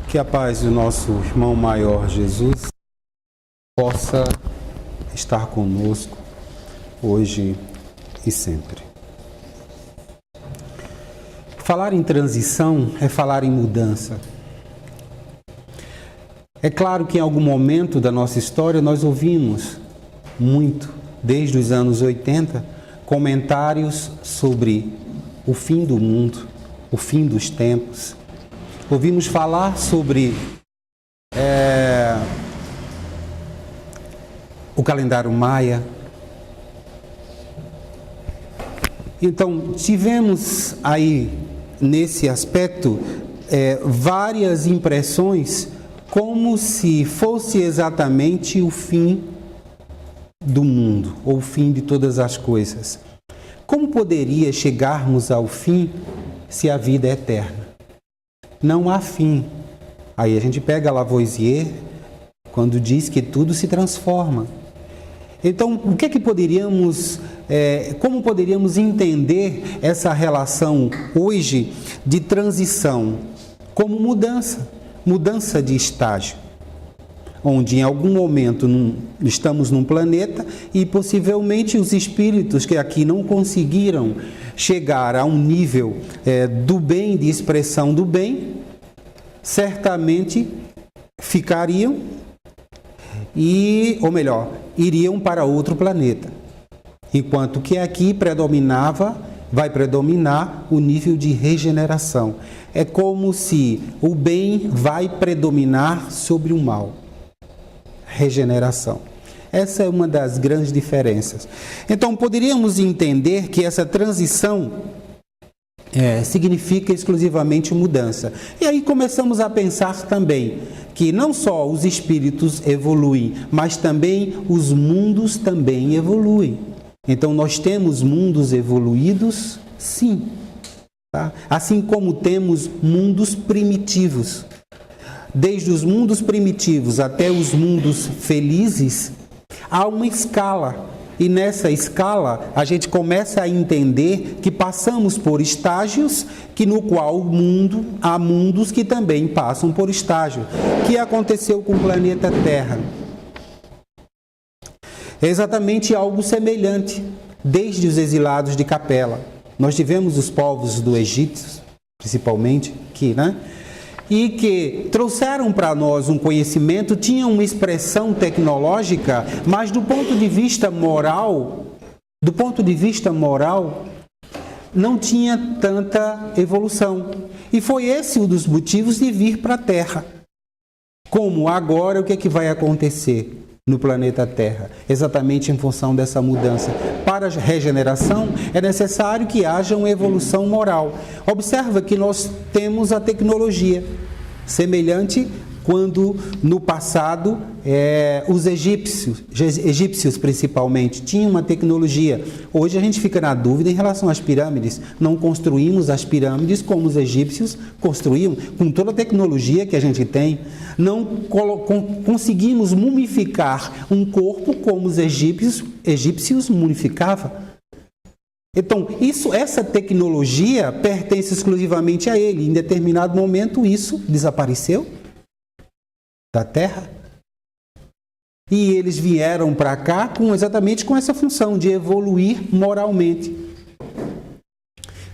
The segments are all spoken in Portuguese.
Que a paz do nosso irmão maior Jesus possa estar conosco hoje e sempre. Falar em transição é falar em mudança. É claro que em algum momento da nossa história nós ouvimos muito, desde os anos 80, comentários sobre o fim do mundo, o fim dos tempos. Ouvimos falar sobre o calendário maia. Então, tivemos aí, nesse aspecto, várias impressões como se fosse exatamente o fim do mundo, ou o fim de todas as coisas. Como poderia chegarmos ao fim se a vida é eterna? Não há fim. Aí a gente pega Lavoisier quando diz que tudo se transforma. Então, o que é que poderíamos, como poderíamos entender essa relação hoje de transição como mudança de estágio, onde em algum momento estamos num planeta e possivelmente os espíritos que aqui não conseguiram chegar a um nível do bem, de expressão do bem, certamente ficariam iriam para outro planeta. Enquanto que aqui vai predominar o nível de regeneração. É como se o bem vai predominar sobre o mal. Regeneração. Essa é uma das grandes diferenças. Então, poderíamos entender que essa transição significa exclusivamente mudança. E aí começamos a pensar também que não só os espíritos evoluem, mas também os mundos também evoluem. Então, nós temos mundos evoluídos, sim. Tá? Assim como temos mundos primitivos. Desde os mundos primitivos até os mundos felizes, há uma escala. E nessa escala, a gente começa a entender que passamos por estágios, que no qual há mundos que também passam por estágio. O que aconteceu com o planeta Terra? É exatamente algo semelhante, desde os exilados de Capela. Nós tivemos os povos do Egito, principalmente, aqui, né? E que trouxeram para nós um conhecimento, tinham uma expressão tecnológica, mas do ponto de vista moral, não tinha tanta evolução. E foi esse um dos motivos de vir para a Terra. Como agora, o que é que vai acontecer no planeta Terra? Exatamente em função dessa mudança. Para a regeneração, é necessário que haja uma evolução moral. Observa que nós temos a tecnologia semelhante quando no passado os egípcios principalmente, tinham uma tecnologia. Hoje a gente fica na dúvida em relação às pirâmides. Não construímos as pirâmides como os egípcios construíam, com toda a tecnologia que a gente tem. Não conseguimos mumificar um corpo como os egípcios mumificavam. Então, essa tecnologia pertence exclusivamente a ele. Em determinado momento, isso desapareceu da Terra. E eles vieram para cá exatamente com essa função de evoluir moralmente.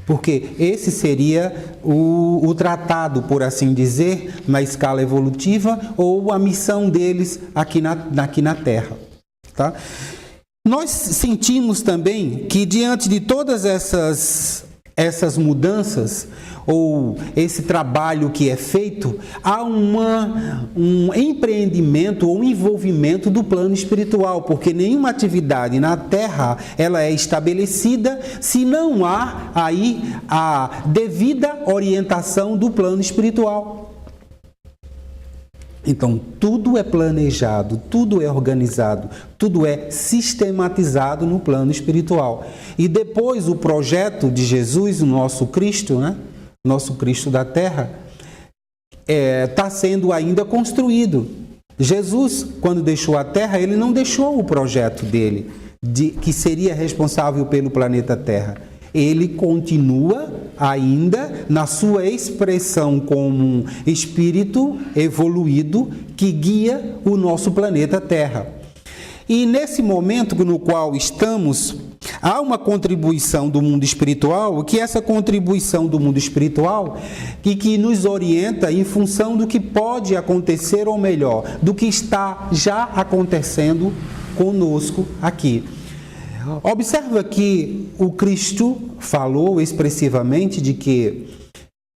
Porque esse seria o tratado, por assim dizer, na escala evolutiva, ou a missão deles aqui na Terra. Tá? Nós sentimos também que diante de todas essas mudanças, ou esse trabalho que é feito, há um empreendimento ou um envolvimento do plano espiritual, porque nenhuma atividade na Terra ela é estabelecida se não há aí a devida orientação do plano espiritual. Então, tudo é planejado, tudo é organizado, tudo é sistematizado no plano espiritual. E depois o projeto de Jesus, o nosso Cristo, né? Nosso Cristo da Terra, está sendo ainda construído. Jesus, quando deixou a Terra, ele não deixou o projeto dele, que seria responsável pelo planeta Terra. Ele continua ainda na sua expressão como um espírito evoluído que guia o nosso planeta Terra. E nesse momento no qual estamos, há uma contribuição do mundo espiritual, que essa contribuição do mundo espiritual e que nos orienta em função do que pode acontecer, ou melhor, do que está já acontecendo conosco aqui. Observa que o Cristo falou expressivamente de que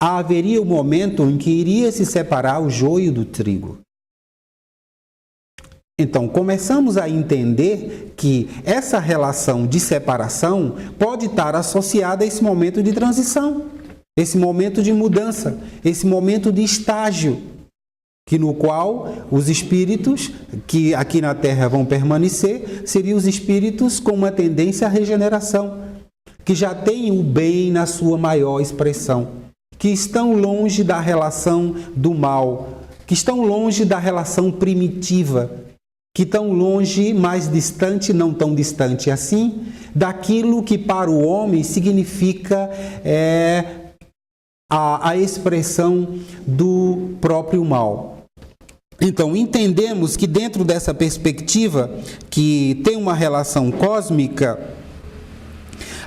haveria um momento em que iria se separar o joio do trigo. Então, começamos a entender que essa relação de separação pode estar associada a esse momento de transição, esse momento de mudança, esse momento de estágio, que no qual os espíritos que aqui na Terra vão permanecer seriam os espíritos com uma tendência à regeneração, que já têm o bem na sua maior expressão, que estão longe da relação do mal, que estão longe da relação primitiva, que estão longe, mais distante, não tão distante assim, daquilo que para o homem significa a expressão do próprio mal. Então, entendemos que dentro dessa perspectiva, que tem uma relação cósmica,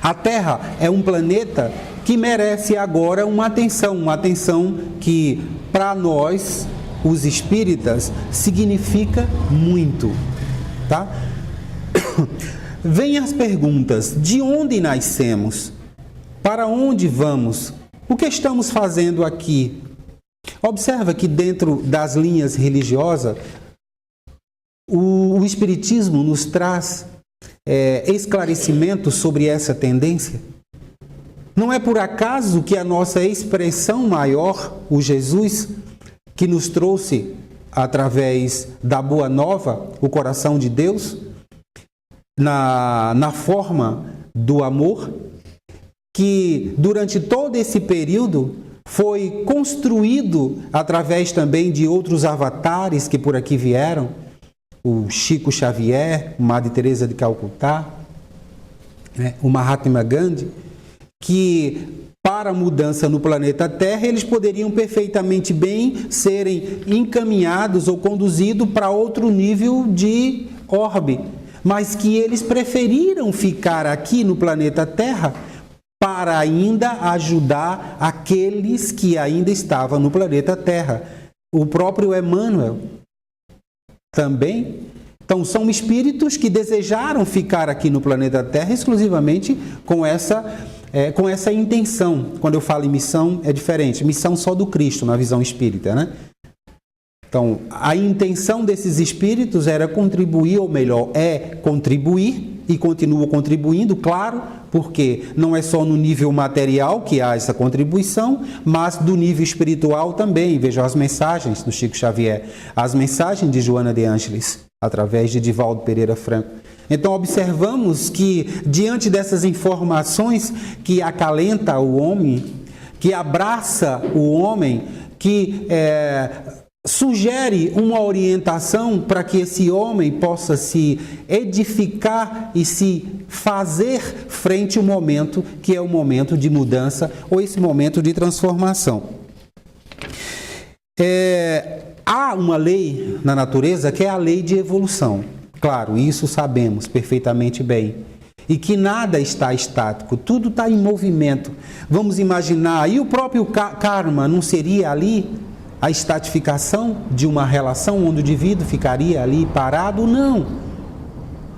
a Terra é um planeta que merece agora uma atenção que para nós, os espíritas, significa muito, tá? Vêm as perguntas: de onde nascemos? Para onde vamos? O que estamos fazendo aqui? Observa que dentro das linhas religiosas, o Espiritismo nos traz esclarecimento sobre essa tendência. Não é por acaso que a nossa expressão maior, o Jesus, que nos trouxe através da Boa Nova, o coração de Deus, na forma do amor, que durante todo esse período foi construído através também de outros avatares que por aqui vieram, o Chico Xavier, Madre Teresa de Calcutá, o Mahatma Gandhi, que para a mudança no planeta Terra, eles poderiam perfeitamente bem serem encaminhados ou conduzidos para outro nível de orbe, mas que eles preferiram ficar aqui no planeta Terra para ainda ajudar aqueles que ainda estavam no planeta Terra. O próprio Emmanuel também. Então, são espíritos que desejaram ficar aqui no planeta Terra exclusivamente com essa intenção. Quando eu falo em missão, é diferente. Missão só do Cristo, na visão espírita, né? Então, a intenção desses espíritos era contribuir, ou melhor, contribuir, e continua contribuindo, claro, porque não é só no nível material que há essa contribuição, mas do nível espiritual também. Vejam as mensagens do Chico Xavier, as mensagens de Joana de Ângeles, através de Divaldo Pereira Franco. Então, observamos que, diante dessas informações que acalenta o homem, que abraça o homem, que sugere uma orientação para que esse homem possa se edificar e se fazer frente ao momento que é o momento de mudança ou esse momento de transformação. Há uma lei na natureza que é a lei de evolução. Claro, isso sabemos perfeitamente bem. E que nada está estático, tudo está em movimento. Vamos imaginar, e o próprio karma não seria ali a estatificação de uma relação onde o indivíduo ficaria ali parado? Não.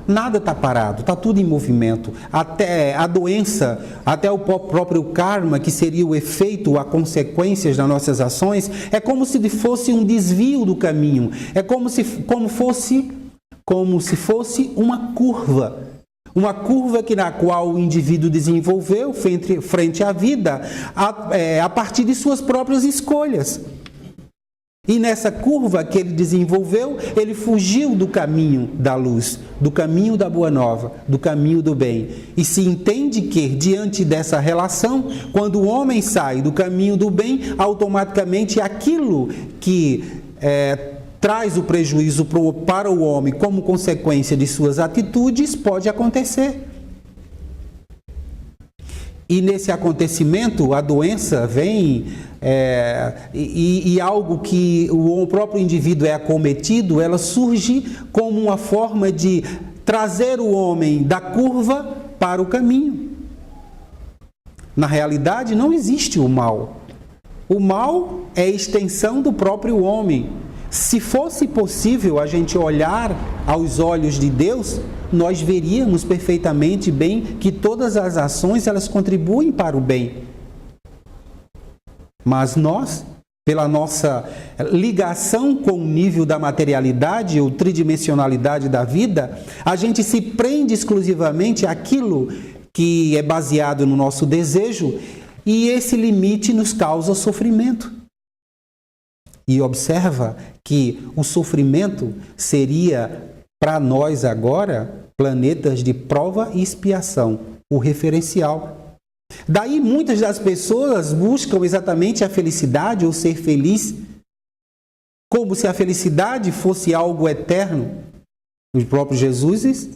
Nada está parado, está tudo em movimento. Até a doença, até o próprio karma, que seria o efeito, as consequências das nossas ações, é como se fosse um desvio do caminho. É como se fosse uma curva. Uma curva na qual o indivíduo desenvolveu frente à vida a partir de suas próprias escolhas. E nessa curva que ele desenvolveu, ele fugiu do caminho da luz, do caminho da boa nova, do caminho do bem. E se entende que, diante dessa relação, quando o homem sai do caminho do bem, automaticamente aquilo que traz o prejuízo para o homem como consequência de suas atitudes pode acontecer. e nesse acontecimento a doença vem e algo que o próprio indivíduo é acometido, ela surge como uma forma de trazer o homem da curva para o caminho. Na realidade, não existe o mal. O mal é extensão do próprio homem. Se fosse possível a gente olhar aos olhos de Deus, nós veríamos perfeitamente bem que todas as ações elas contribuem para o bem. Mas nós, pela nossa ligação com o nível da materialidade ou tridimensionalidade da vida, a gente se prende exclusivamente àquilo que é baseado no nosso desejo, e esse limite nos causa sofrimento. E observa que o sofrimento seria, para nós agora, planetas de prova e expiação, o referencial. Daí muitas das pessoas buscam exatamente a felicidade ou ser feliz, como se a felicidade fosse algo eterno. O próprio Jesus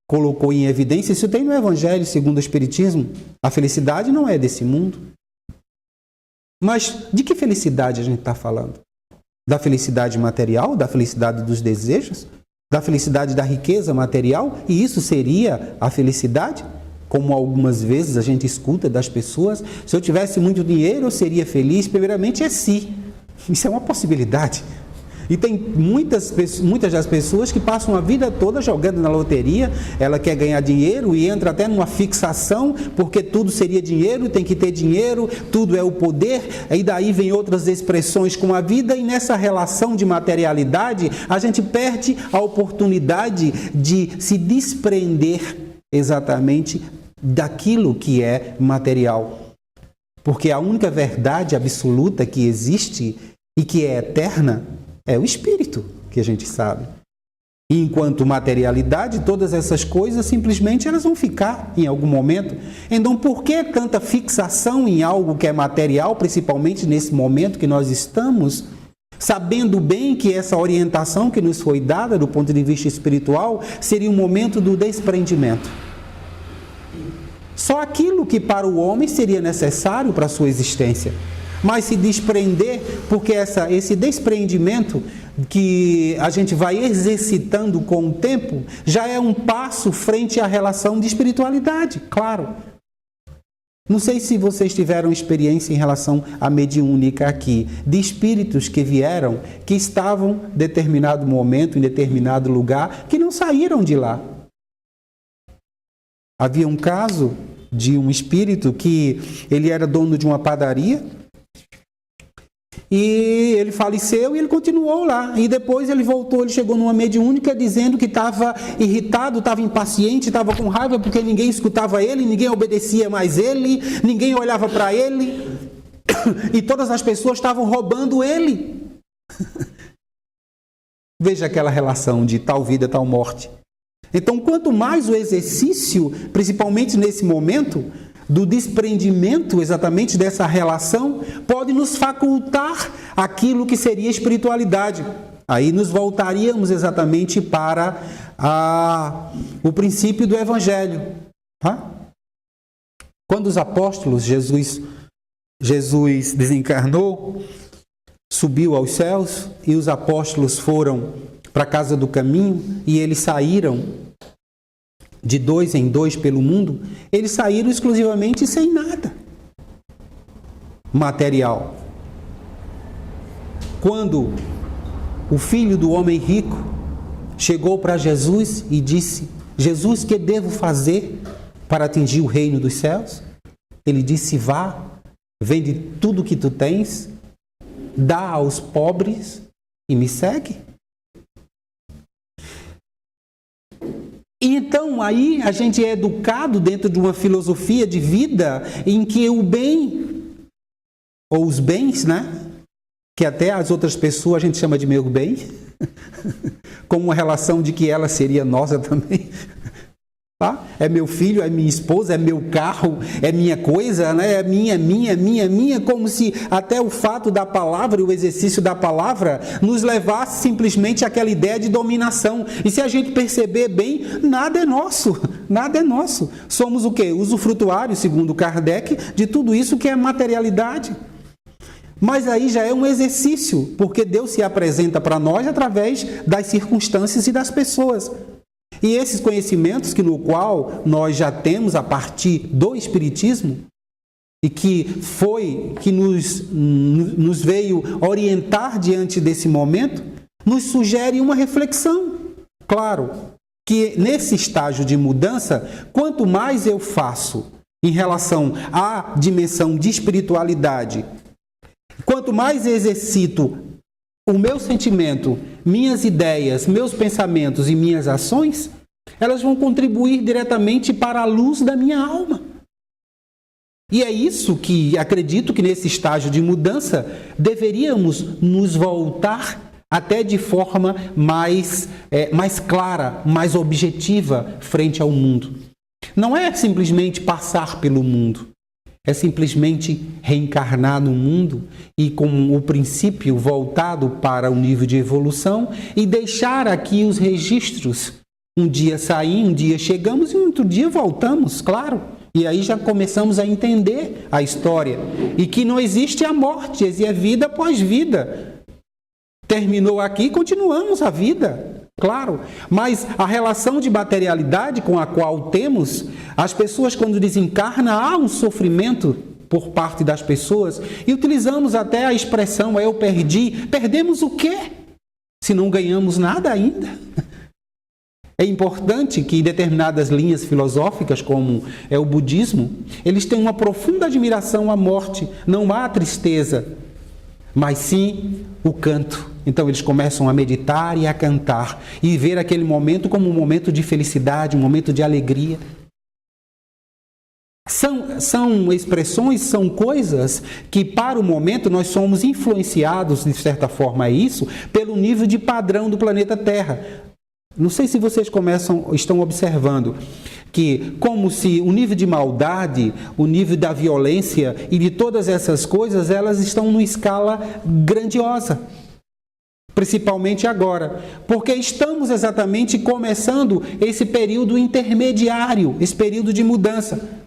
colocou em evidência, isso tem no Evangelho segundo o Espiritismo, a felicidade não é desse mundo. Mas de que felicidade a gente está falando? Da felicidade material? Da felicidade dos desejos? Da felicidade da riqueza material? E isso seria a felicidade? Como algumas vezes a gente escuta das pessoas, se eu tivesse muito dinheiro eu seria feliz. Primeiramente é si. Isso é uma possibilidade. E tem muitas das pessoas que passam a vida toda jogando na loteria, ela quer ganhar dinheiro e entra até numa fixação, porque tudo seria dinheiro, tem que ter dinheiro, tudo é o poder, e daí vem outras expressões com a vida, e nessa relação de materialidade, a gente perde a oportunidade de se desprender exatamente daquilo que é material. Porque a única verdade absoluta que existe e que é eterna é o Espírito, que a gente sabe. E enquanto materialidade, todas essas coisas simplesmente elas vão ficar em algum momento. Então, por que tanta fixação em algo que é material, principalmente nesse momento que nós estamos, sabendo bem que essa orientação que nos foi dada do ponto de vista espiritual seria um momento do desprendimento? Só aquilo que para o homem seria necessário para a sua existência. Mas se desprender, porque esse despreendimento que a gente vai exercitando com o tempo, já é um passo frente à relação de espiritualidade, claro. Não sei se vocês tiveram experiência em relação à mediúnica aqui, de espíritos que vieram, que estavam em determinado momento, em determinado lugar, que não saíram de lá. Havia um caso de um espírito que ele era dono de uma padaria, e ele faleceu e ele continuou lá. E depois ele voltou, ele chegou numa mediúnica dizendo que estava irritado, estava impaciente, estava com raiva porque ninguém escutava ele, ninguém obedecia mais ele, ninguém olhava para ele e todas as pessoas estavam roubando ele. Veja aquela relação de tal vida, tal morte. Então, quanto mais o exercício, principalmente nesse momento, do desprendimento exatamente dessa relação, pode nos facultar aquilo que seria espiritualidade. Aí nos voltaríamos exatamente para o princípio do Evangelho. Tá? Quando os apóstolos, Jesus desencarnou, subiu aos céus e os apóstolos foram para a casa do caminho e eles saíram de 2 em 2 pelo mundo, eles saíram exclusivamente sem nada material. Quando o filho do homem rico chegou para Jesus e disse: Jesus, que devo fazer para atingir o reino dos céus? Ele disse: vá, vende tudo que tu tens, dá aos pobres e me segue. Então, aí a gente é educado dentro de uma filosofia de vida em que o bem, ou os bens, né? Que até as outras pessoas a gente chama de meu bem, como uma relação de que ela seria nossa também. Tá? É meu filho, é minha esposa, é meu carro, é minha coisa, né? É minha, como se até o fato da palavra e o exercício da palavra nos levasse simplesmente àquela ideia de dominação. E se a gente perceber bem, nada é nosso. Nada é nosso. Somos o quê? Usufrutuários, segundo Kardec, de tudo isso que é materialidade. Mas aí já é um exercício, porque Deus se apresenta para nós através das circunstâncias e das pessoas. E esses conhecimentos no qual nós já temos a partir do Espiritismo, e que nos veio orientar diante desse momento, nos sugere uma reflexão. Claro que nesse estágio de mudança, quanto mais eu faço em relação à dimensão de espiritualidade, quanto mais exercito o meu sentimento, minhas ideias, meus pensamentos e minhas ações, elas vão contribuir diretamente para a luz da minha alma. E é isso que acredito que nesse estágio de mudança deveríamos nos voltar até de forma mais clara, mais objetiva frente ao mundo. Não é simplesmente passar pelo mundo, é simplesmente reencarnar no mundo e com o princípio voltado para o nível de evolução e deixar aqui os registros. Um dia saímos, um dia chegamos e outro dia voltamos, claro. E aí já começamos a entender a história. E que não existe a morte, existe a vida após vida. Terminou aqui, continuamos a vida, claro. Mas a relação de materialidade com a qual temos, as pessoas quando desencarnam, há um sofrimento por parte das pessoas. E utilizamos até a expressão, eu perdi. Perdemos o quê? Se não ganhamos nada ainda. É importante que determinadas linhas filosóficas, como é o budismo, eles têm uma profunda admiração à morte. Não há tristeza, mas sim o canto. Então eles começam a meditar e a cantar e ver aquele momento como um momento de felicidade, um momento de alegria. São expressões, são coisas que para o momento nós somos influenciados, de certa forma é isso, pelo nível de padrão do planeta Terra. Não sei se vocês estão observando que como se o nível de maldade, o nível da violência e de todas essas coisas, elas estão numa escala grandiosa. Principalmente agora, porque estamos exatamente começando esse período intermediário, esse período de mudança.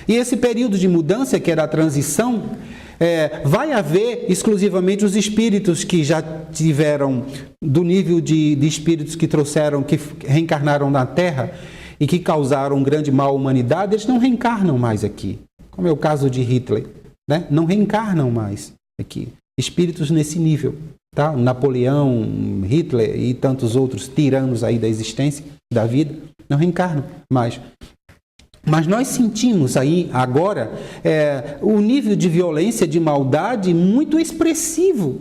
E esse período de mudança, que é da transição, vai haver exclusivamente os espíritos que já tiveram, do nível de espíritos que trouxeram, que reencarnaram na Terra e que causaram um grande mal à humanidade, eles não reencarnam mais aqui. Como é o caso de Hitler, né? Não reencarnam mais aqui. Espíritos nesse nível, tá? Napoleão, Hitler e tantos outros tiranos aí da existência, da vida, não reencarnam mais. Mas nós sentimos aí agora o nível de violência, de maldade muito expressivo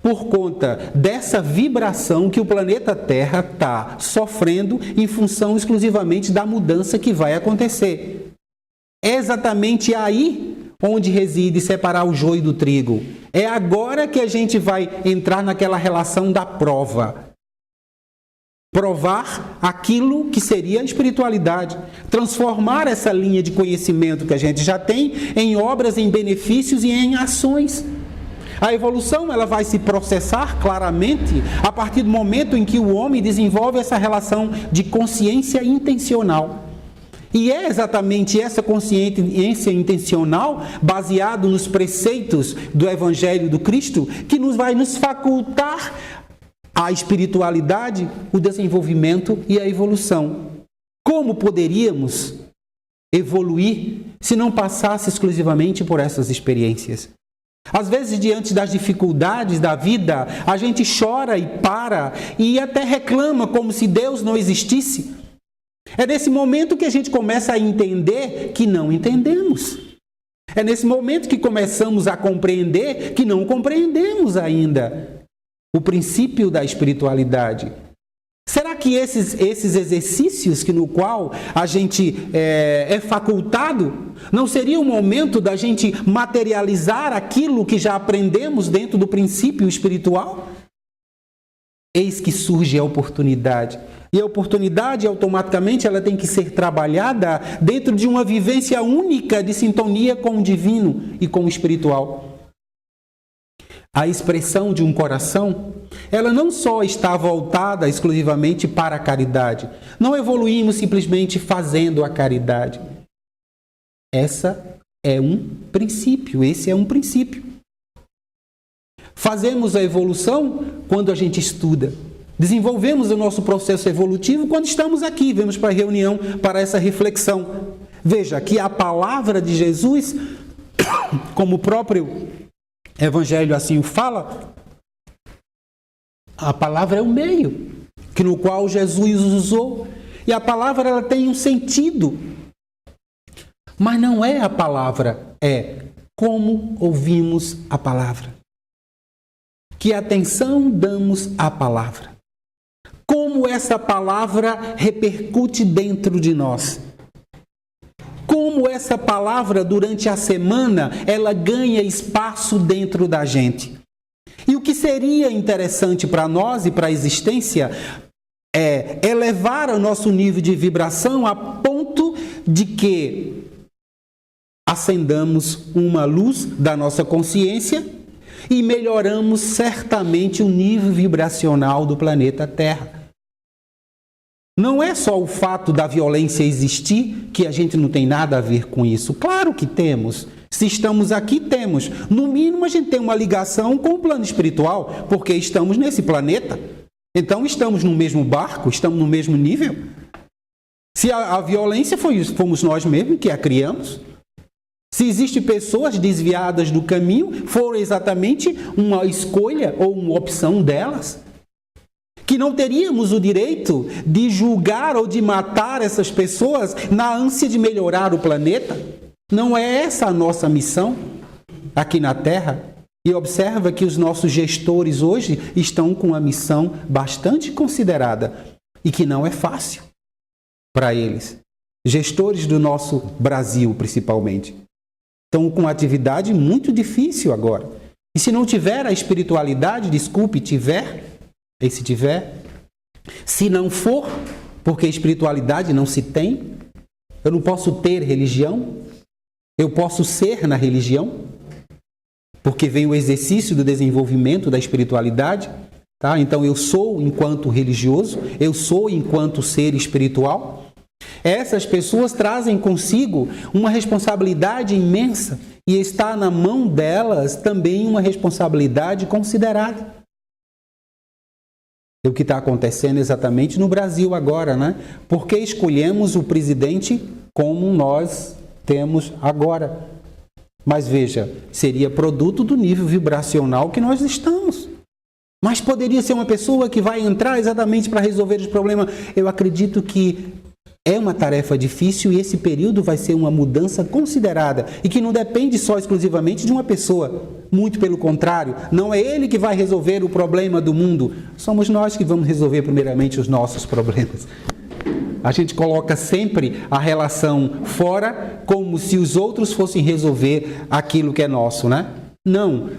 por conta dessa vibração que o planeta Terra está sofrendo em função exclusivamente da mudança que vai acontecer. É exatamente aí onde reside separar o joio do trigo. É agora que a gente vai entrar naquela relação da prova. Provar aquilo que seria a espiritualidade. Transformar essa linha de conhecimento que a gente já tem em obras, em benefícios e em ações. A evolução ela vai se processar claramente a partir do momento em que o homem desenvolve essa relação de consciência intencional. E é exatamente essa consciência intencional, baseado nos preceitos do Evangelho do Cristo, que vai nos facultar a espiritualidade, o desenvolvimento e a evolução. Como poderíamos evoluir se não passasse exclusivamente por essas experiências? Às vezes, diante das dificuldades da vida, a gente chora e para e até reclama como se Deus não existisse. É nesse momento que a gente começa a entender que não entendemos. É nesse momento que começamos a compreender que não compreendemos ainda o princípio da espiritualidade. Será que esses exercícios no qual a gente é facultado, não seria o momento da gente materializar aquilo que já aprendemos dentro do princípio espiritual? Eis que surge a oportunidade. E a oportunidade, automaticamente, ela tem que ser trabalhada dentro de uma vivência única de sintonia com o divino e com o espiritual. A expressão de um coração ela não só está voltada exclusivamente para a caridade. Não evoluímos simplesmente fazendo a caridade. Esse é um princípio. Fazemos a evolução quando a gente estuda. Desenvolvemos o nosso processo evolutivo quando estamos aqui, vemos para a reunião, para essa reflexão. Veja que a palavra de Jesus, como o próprio Evangelho assim o fala, a palavra é o meio no qual Jesus usou. E a palavra ela tem um sentido. Mas não é a palavra, é como ouvimos a palavra. Que atenção damos à palavra. Como essa palavra repercute dentro de nós. Como essa palavra, durante a semana, ela ganha espaço dentro da gente. E o que seria interessante para nós e para a existência é elevar o nosso nível de vibração a ponto de que acendamos uma luz da nossa consciência e melhoramos certamente o nível vibracional do planeta Terra. Não é só o fato da violência existir que a gente não tem nada a ver com isso. Claro que temos. Se estamos aqui, temos. No mínimo, a gente tem uma ligação com o plano espiritual, porque estamos nesse planeta. Então, estamos no mesmo barco, estamos no mesmo nível. Se a violência fomos nós mesmos que a criamos. Se existem pessoas desviadas do caminho, foram exatamente uma escolha ou uma opção delas. Que não teríamos o direito de julgar ou de matar essas pessoas na ânsia de melhorar o planeta. Não é essa a nossa missão aqui na Terra. E observa que os nossos gestores hoje estão com uma missão bastante considerada e que não é fácil para eles. Gestores do nosso Brasil, principalmente. Estão com uma atividade muito difícil agora. E se não tiver a espiritualidade, desculpe, se não for, porque espiritualidade não se tem, eu não posso ter religião, eu posso ser na religião, porque vem o exercício do desenvolvimento da espiritualidade, tá? Então eu sou enquanto religioso, eu sou enquanto ser espiritual. Essas pessoas trazem consigo uma responsabilidade imensa e está na mão delas também uma responsabilidade considerada. O que está acontecendo exatamente no Brasil agora, né? Porque escolhemos o presidente como nós temos agora. Mas veja, seria produto do nível vibracional que nós estamos. Mas poderia ser uma pessoa que vai entrar exatamente para resolver os problemas. Eu acredito que é uma tarefa difícil e esse período vai ser uma mudança considerada e que não depende só exclusivamente de uma pessoa. Muito pelo contrário, não é ele que vai resolver o problema do mundo. Somos nós que vamos resolver primeiramente os nossos problemas. A gente coloca sempre a relação fora como se os outros fossem resolver aquilo que é nosso, né? Não.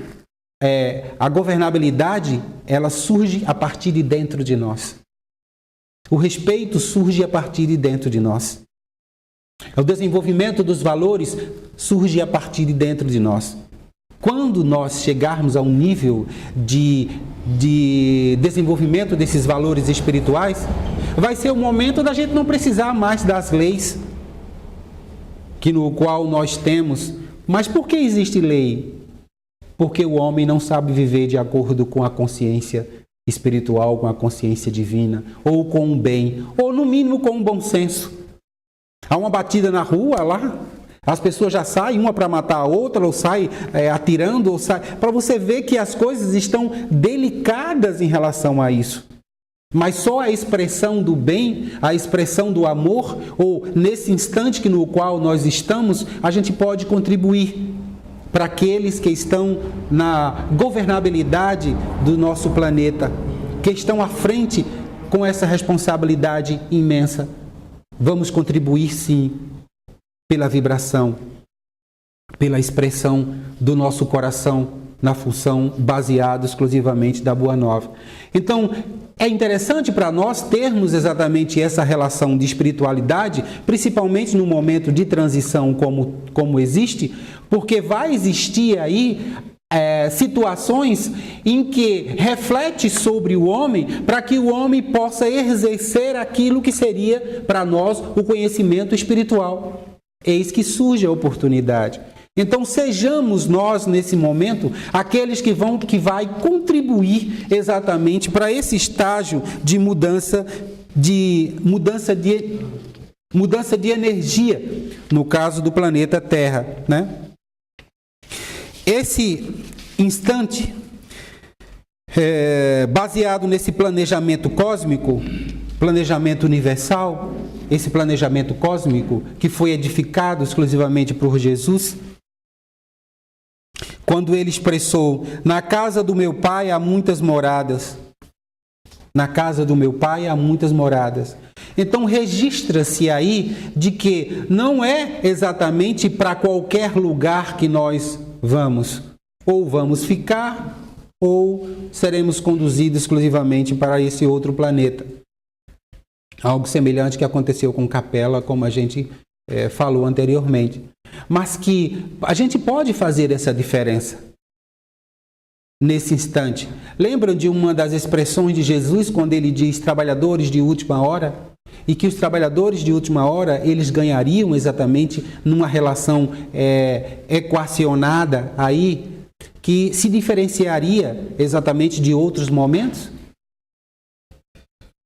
A governabilidade, ela surge a partir de dentro de nós. O respeito surge a partir de dentro de nós. O desenvolvimento dos valores surge a partir de dentro de nós. Quando nós chegarmos a um nível de desenvolvimento desses valores espirituais, vai ser o momento da gente não precisar mais das leis no qual nós temos. Mas por que existe lei? Porque o homem não sabe viver de acordo com a consciência espiritual, com a consciência divina, ou com o bem, ou no mínimo com o bom senso. Há uma batida na rua lá, as pessoas já saem, uma para matar a outra, ou sai atirando, ou sai... Para você ver que as coisas estão delicadas em relação a isso. Mas só a expressão do bem, a expressão do amor, ou nesse instante no qual nós estamos, a gente pode contribuir para aqueles que estão na governabilidade do nosso planeta, que estão à frente com essa responsabilidade imensa. Vamos contribuir, sim, pela vibração, pela expressão do nosso coração na função baseada exclusivamente da Boa Nova. Então, é interessante para nós termos exatamente essa relação de espiritualidade, principalmente no momento de transição como existe, porque vai existir aí situações em que reflete sobre o homem para que o homem possa exercer aquilo que seria para nós o conhecimento espiritual. Eis que surge a oportunidade. Então sejamos nós nesse momento aqueles que vai contribuir exatamente para esse estágio de mudança de energia, no caso do planeta Terra, né? Esse instante, baseado nesse planejamento cósmico, planejamento universal, esse planejamento cósmico que foi edificado exclusivamente por Jesus, quando ele expressou: na casa do meu Pai há muitas moradas. Na casa do meu Pai há muitas moradas. Então registra-se aí de que não é exatamente para qualquer lugar que nós vamos. Ou vamos ficar, ou seremos conduzidos exclusivamente para esse outro planeta. Algo semelhante que aconteceu com Capela, como a gente falou anteriormente. Mas que a gente pode fazer essa diferença nesse instante. Lembram de uma das expressões de Jesus quando ele diz trabalhadores de última hora? E que os trabalhadores de última hora, eles ganhariam exatamente numa relação equacionada aí, que se diferenciaria exatamente de outros momentos?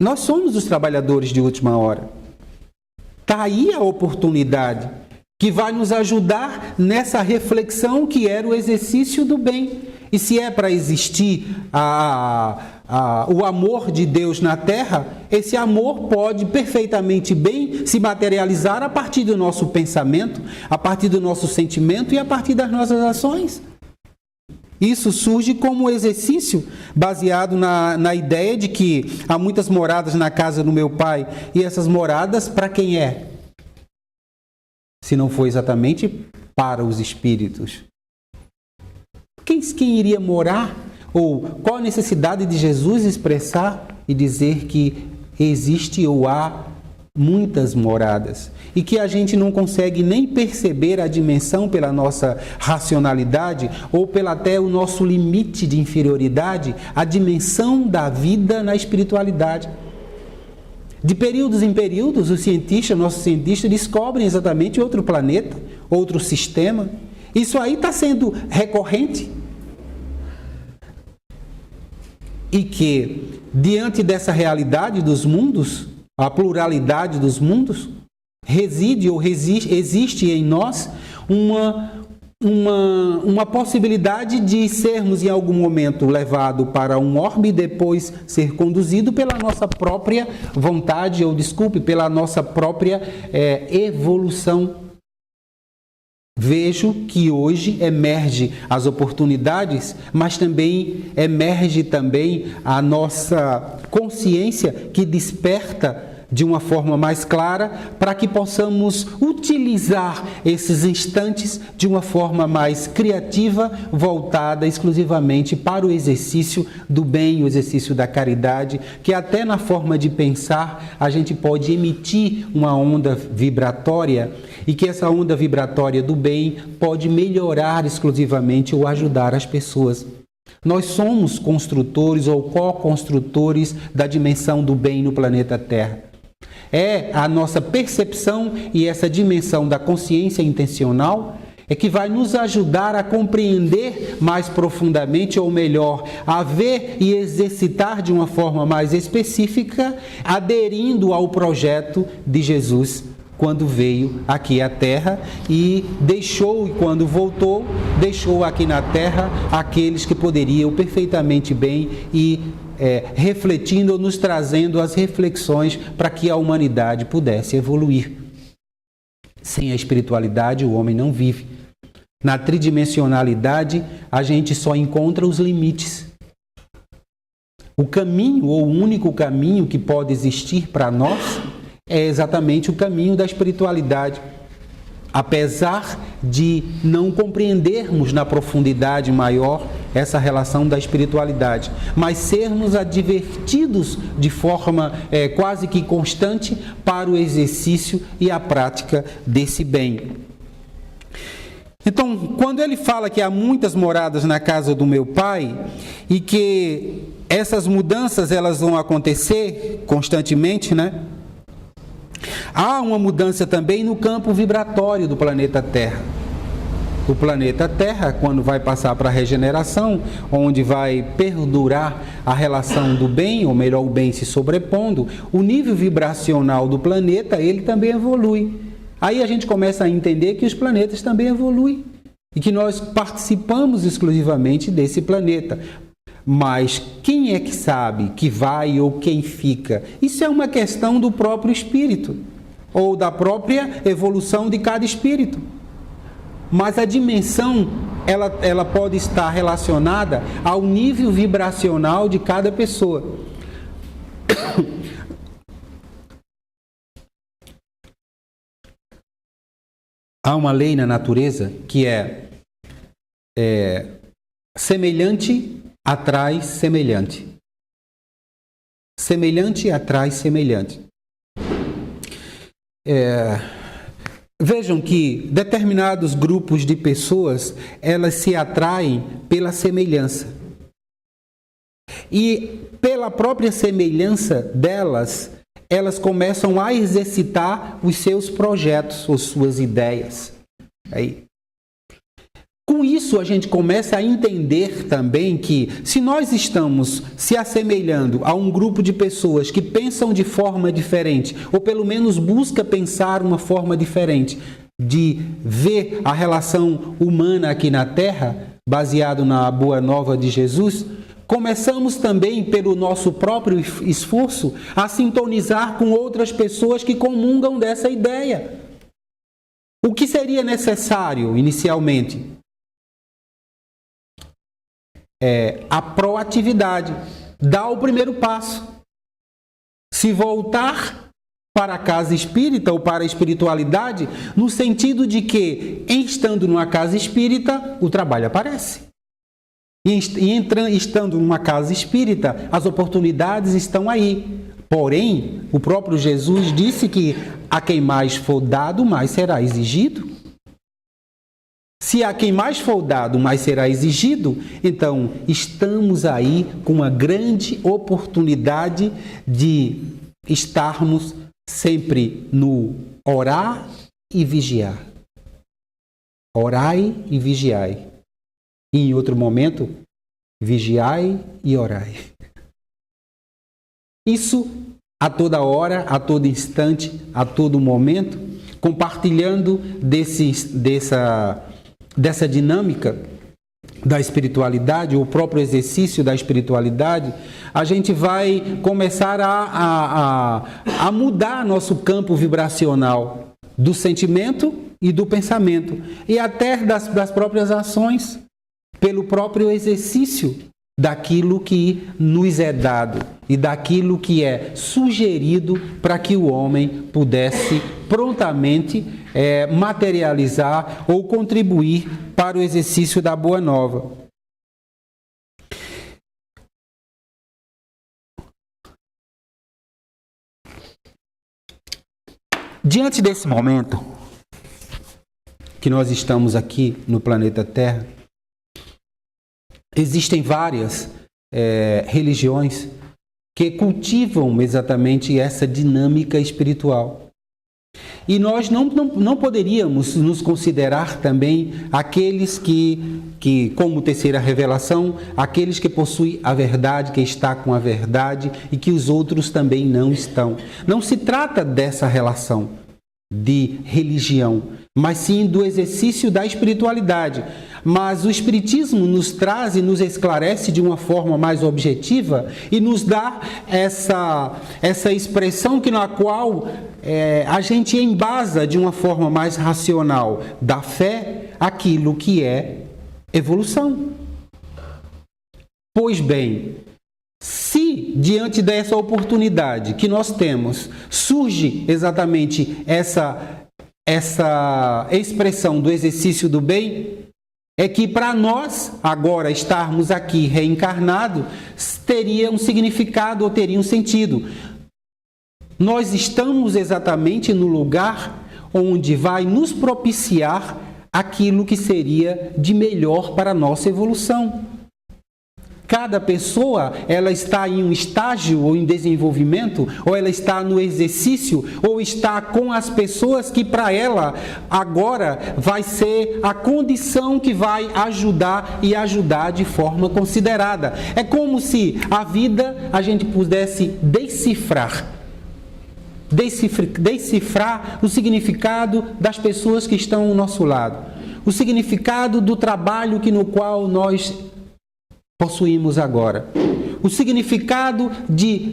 Nós somos os trabalhadores de última hora. Está aí a oportunidade que vai nos ajudar nessa reflexão que era o exercício do bem. E se é para existir o amor de Deus na Terra, esse amor pode perfeitamente bem se materializar a partir do nosso pensamento, a partir do nosso sentimento e a partir das nossas ações. Isso surge como exercício baseado na ideia de que há muitas moradas na casa do meu Pai. E essas moradas, para quem é? Se não for exatamente para os espíritos. Quem iria morar? Ou qual a necessidade de Jesus expressar e dizer que existe ou há muitas moradas? E que a gente não consegue nem perceber a dimensão pela nossa racionalidade ou pelo até o nosso limite de inferioridade, a dimensão da vida na espiritualidade. De períodos em períodos, nossos cientistas descobrem exatamente outro planeta, outro sistema. Isso aí está sendo recorrente. E que, diante dessa realidade dos mundos, a pluralidade dos mundos, existe em nós uma possibilidade de sermos em algum momento levados para um orbe e depois ser conduzido pela nossa própria vontade, pela nossa própria evolução. Vejo que hoje emerge as oportunidades, mas também emerge a nossa consciência que desperta de uma forma mais clara para que possamos utilizar esses instantes de uma forma mais criativa, voltada exclusivamente para o exercício do bem, o exercício da caridade, que até na forma de pensar a gente pode emitir uma onda vibratória e que essa onda vibratória do bem pode melhorar exclusivamente ou ajudar as pessoas. Nós somos construtores ou co-construtores da dimensão do bem no planeta Terra. É a nossa percepção e essa dimensão da consciência intencional que vai nos ajudar a compreender mais profundamente, ou melhor, a ver e exercitar de uma forma mais específica, aderindo ao projeto de Jesus quando veio aqui à Terra e quando voltou, deixou aqui na Terra aqueles que poderiam perfeitamente bem e refletindo ou nos trazendo as reflexões para que a humanidade pudesse evoluir. Sem a espiritualidade, o homem não vive. Na tridimensionalidade, a gente só encontra os limites. O caminho, ou o único caminho que pode existir para nós, é exatamente o caminho da espiritualidade. Apesar de não compreendermos na profundidade maior essa relação da espiritualidade, mas sermos advertidos de forma quase que constante para o exercício e a prática desse bem. Então, quando ele fala que há muitas moradas na casa do meu Pai e que essas mudanças elas vão acontecer constantemente, né? Há uma mudança também no campo vibratório do planeta Terra. O planeta Terra, quando vai passar para a regeneração, onde vai perdurar a relação do bem, ou melhor, o bem se sobrepondo, o nível vibracional do planeta, ele também evolui. Aí a gente começa a entender que os planetas também evoluem e que nós participamos exclusivamente desse planeta. Mas quem é que sabe que vai ou quem fica? Isso é uma questão do próprio espírito ou da própria evolução de cada espírito. Mas a dimensão, ela pode estar relacionada ao nível vibracional de cada pessoa. Há uma lei na natureza que é semelhante atrai semelhante. Semelhante atrai semelhante. Vejam que determinados grupos de pessoas, elas se atraem pela semelhança. E pela própria semelhança delas, elas começam a exercitar os seus projetos, ou suas ideias. Aí. Com isso, a gente começa a entender também que, se nós estamos se assemelhando a um grupo de pessoas que pensam de forma diferente, ou pelo menos busca pensar uma forma diferente de ver a relação humana aqui na Terra, baseado na Boa Nova de Jesus, começamos também, pelo nosso próprio esforço, a sintonizar com outras pessoas que comungam dessa ideia. O que seria necessário, inicialmente? A proatividade. Dar o primeiro passo. Se voltar para a casa espírita ou para a espiritualidade, no sentido de que, estando numa casa espírita, o trabalho aparece. E estando numa casa espírita, as oportunidades estão aí. Porém, o próprio Jesus disse que a quem mais for dado, mais será exigido. Se a quem mais for dado, mais será exigido, então estamos aí com uma grande oportunidade de estarmos sempre no orar e vigiar. Orai e vigiai. E em outro momento, vigiai e orai. Isso a toda hora, a todo instante, a todo momento, compartilhando dessa dinâmica da espiritualidade, o próprio exercício da espiritualidade, a gente vai começar a mudar nosso campo vibracional do sentimento e do pensamento, e até das próprias ações, pelo próprio exercício daquilo que nos é dado e daquilo que é sugerido para que o homem pudesse prontamente materializar ou contribuir para o exercício da Boa Nova. Diante desse momento que nós estamos aqui no planeta Terra, existem várias religiões que cultivam exatamente essa dinâmica espiritual. E nós não poderíamos nos considerar também aqueles que, como terceira revelação, aqueles que possuem a verdade, que está com a verdade e que os outros também não estão. Não se trata dessa relação de religião, mas sim do exercício da espiritualidade. Mas o Espiritismo nos traz e nos esclarece de uma forma mais objetiva e nos dá essa expressão na qual a gente embasa de uma forma mais racional da fé aquilo que é evolução. Pois bem, se diante dessa oportunidade que nós temos surge exatamente essa expressão do exercício do bem, é que para nós, agora estarmos aqui reencarnados, teria um significado ou teria um sentido. Nós estamos exatamente no lugar onde vai nos propiciar aquilo que seria de melhor para a nossa evolução. Cada pessoa, ela está em um estágio ou em desenvolvimento, ou ela está no exercício, ou está com as pessoas que para ela agora vai ser a condição que vai ajudar e ajudar de forma considerada. É como se a vida a gente pudesse decifrar o significado das pessoas que estão ao nosso lado, o significado do trabalho no qual nós possuímos agora, o significado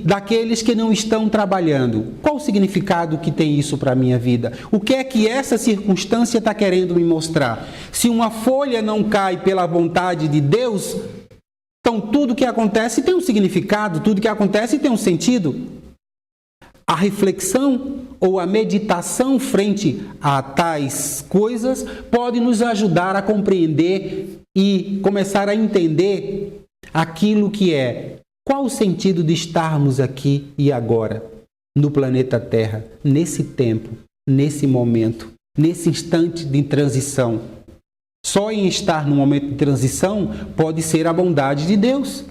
daqueles que não estão trabalhando. Qual o significado que tem isso para a minha vida? O que é que essa circunstância está querendo me mostrar? Se uma folha não cai pela vontade de Deus, então tudo que acontece tem um significado, tudo que acontece tem um sentido. A reflexão ou a meditação frente a tais coisas pode nos ajudar a compreender e começar a entender aquilo que é. Qual o sentido de estarmos aqui e agora, no planeta Terra, nesse tempo, nesse momento, nesse instante de transição? Só em estar no momento de transição pode ser a bondade de Deus.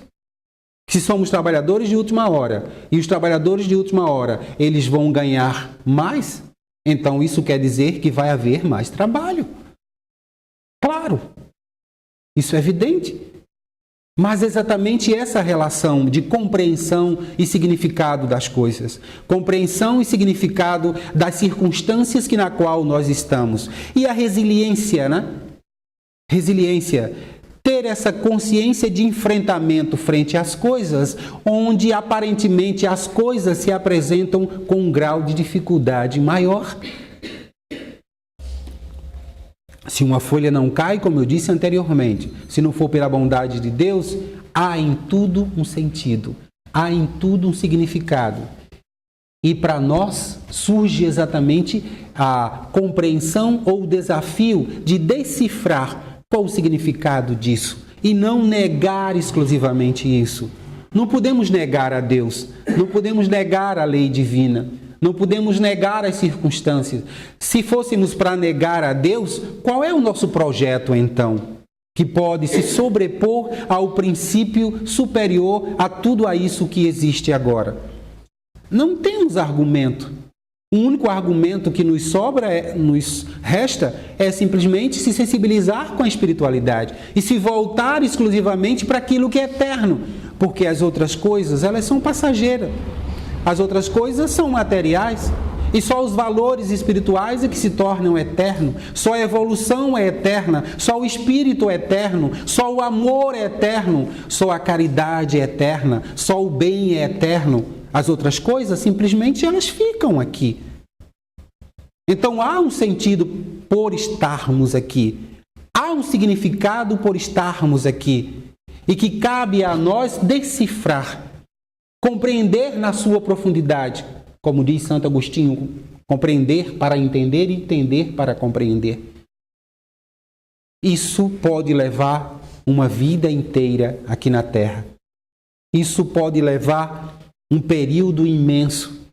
Se somos trabalhadores de última hora, e os trabalhadores de última hora, eles vão ganhar mais, então isso quer dizer que vai haver mais trabalho. Claro, isso é evidente. Mas exatamente essa relação de compreensão e significado das coisas, compreensão e significado das circunstâncias na qual nós estamos. E a resiliência, né? Resiliência. Ter essa consciência de enfrentamento frente às coisas, onde aparentemente as coisas se apresentam com um grau de dificuldade maior. Se uma folha não cai, como eu disse anteriormente, se não for pela bondade de Deus, há em tudo um sentido, há em tudo um significado. E para nós surge exatamente a compreensão ou o desafio de decifrar qual o significado disso e não negar exclusivamente isso. Não podemos negar a Deus, não podemos negar a lei divina, não podemos negar as circunstâncias. Se fôssemos para negar a Deus, qual é o nosso projeto então? Que pode se sobrepor ao princípio superior a tudo a isso que existe agora. Não temos argumento. O único argumento que nos resta é simplesmente se sensibilizar com a espiritualidade e se voltar exclusivamente para aquilo que é eterno, porque as outras coisas, elas são passageiras. As outras coisas são materiais e só os valores espirituais é que se tornam eternos. Só a evolução é eterna, só o espírito é eterno, só o amor é eterno, só a caridade é eterna, só o bem é eterno. As outras coisas, simplesmente, elas ficam aqui. Então, há um sentido por estarmos aqui. Há um significado por estarmos aqui. E que cabe a nós decifrar, compreender na sua profundidade. Como diz Santo Agostinho, compreender para entender e entender para compreender. Isso pode levar uma vida inteira aqui na Terra. Isso pode levar um período imenso.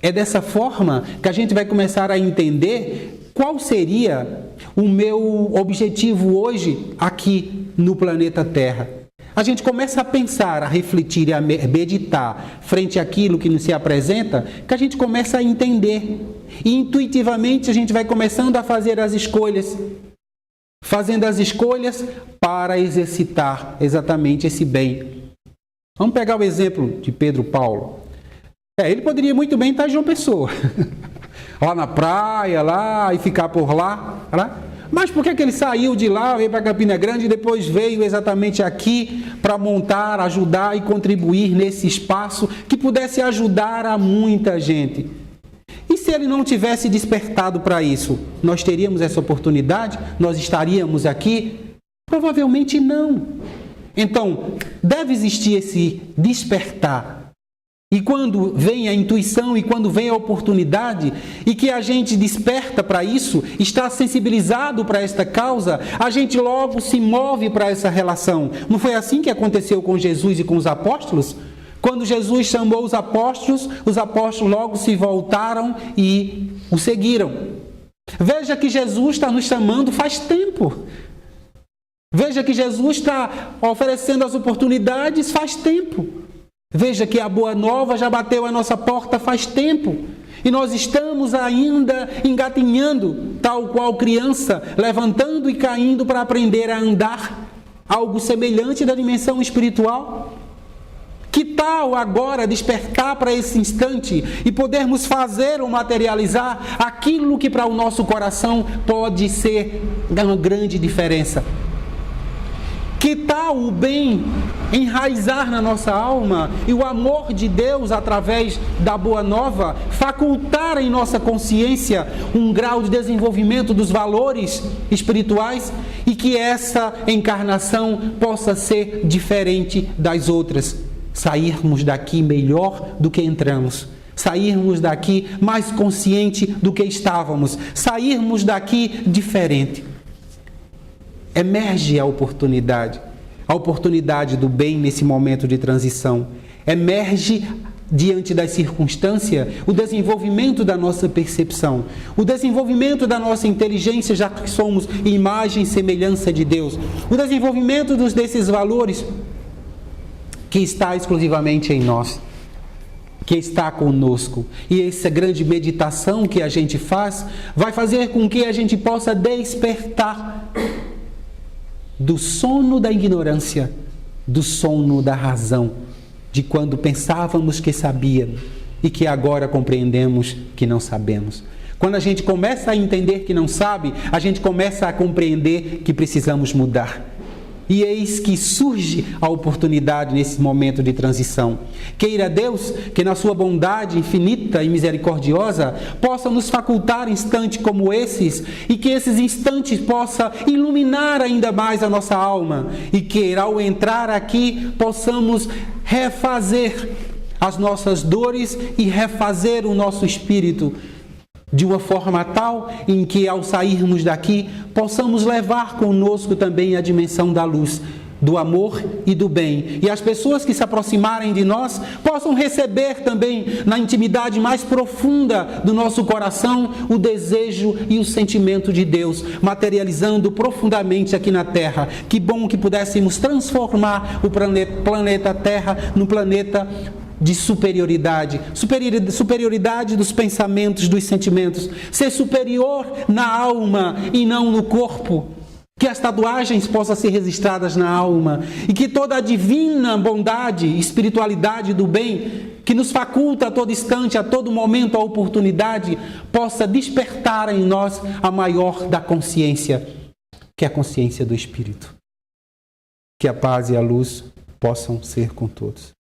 É dessa forma que a gente vai começar a entender qual seria o meu objetivo hoje aqui no planeta Terra. A gente começa a pensar, a refletir e a meditar frente àquilo que nos se apresenta, que a gente começa a entender. E intuitivamente a gente vai começando a fazer as escolhas. Fazendo as escolhas para exercitar exatamente esse bem. Vamos pegar o exemplo de Pedro Paulo. Ele poderia muito bem estar em João Pessoa. Lá na praia, lá, e ficar por lá. Mas por que ele saiu de lá, veio para Campina Grande e depois veio exatamente aqui para montar, ajudar e contribuir nesse espaço que pudesse ajudar a muita gente? E se ele não tivesse despertado para isso, nós teríamos essa oportunidade? Nós estaríamos aqui? Provavelmente não. Então, deve existir esse despertar. E quando vem a intuição e quando vem a oportunidade e que a gente desperta para isso, está sensibilizado para esta causa, a gente logo se move para essa relação. Não foi assim que aconteceu com Jesus e com os apóstolos? Quando Jesus chamou os apóstolos logo se voltaram e o seguiram. Veja que Jesus está nos chamando faz tempo. Veja que Jesus está oferecendo as oportunidades faz tempo. Veja que a boa nova já bateu a nossa porta faz tempo. E nós estamos ainda engatinhando, tal qual criança, levantando e caindo para aprender a andar. Algo semelhante da dimensão espiritual. Que tal agora despertar para esse instante e podermos fazer ou materializar aquilo que para o nosso coração pode ser uma grande diferença? Que tal o bem enraizar na nossa alma e o amor de Deus através da boa nova facultar em nossa consciência um grau de desenvolvimento dos valores espirituais e que essa encarnação possa ser diferente das outras? Sairmos daqui melhor do que entramos. Sairmos daqui mais consciente do que estávamos. Sairmos daqui diferente. Emerge a oportunidade do bem nesse momento de transição. Emerge diante das circunstâncias o desenvolvimento da nossa percepção, o desenvolvimento da nossa inteligência, já que somos imagem e semelhança de Deus, o desenvolvimento desses valores que está exclusivamente em nós, que está conosco. E essa grande meditação que a gente faz vai fazer com que a gente possa despertar do sono da ignorância, do sono da razão, de quando pensávamos que sabíamos e que agora compreendemos que não sabemos. Quando a gente começa a entender que não sabe, a gente começa a compreender que precisamos mudar. E eis que surge a oportunidade nesse momento de transição. Queira Deus que na sua bondade infinita e misericordiosa possa nos facultar instantes como esses e que esses instantes possam iluminar ainda mais a nossa alma e que ao entrar aqui possamos refazer as nossas dores e refazer o nosso espírito de uma forma tal em que ao sairmos daqui possamos levar conosco também a dimensão da luz, do amor e do bem. E as pessoas que se aproximarem de nós possam receber também na intimidade mais profunda do nosso coração o desejo e o sentimento de Deus, materializando profundamente aqui na Terra. Que bom que pudéssemos transformar o planeta Terra num planeta de superioridade dos pensamentos, dos sentimentos, ser superior na alma e não no corpo, que as tatuagens possam ser registradas na alma e que toda a divina bondade, espiritualidade do bem, que nos faculta a todo instante, a todo momento, a oportunidade, possa despertar em nós a maior da consciência, que é a consciência do Espírito. Que a paz e a luz possam ser com todos.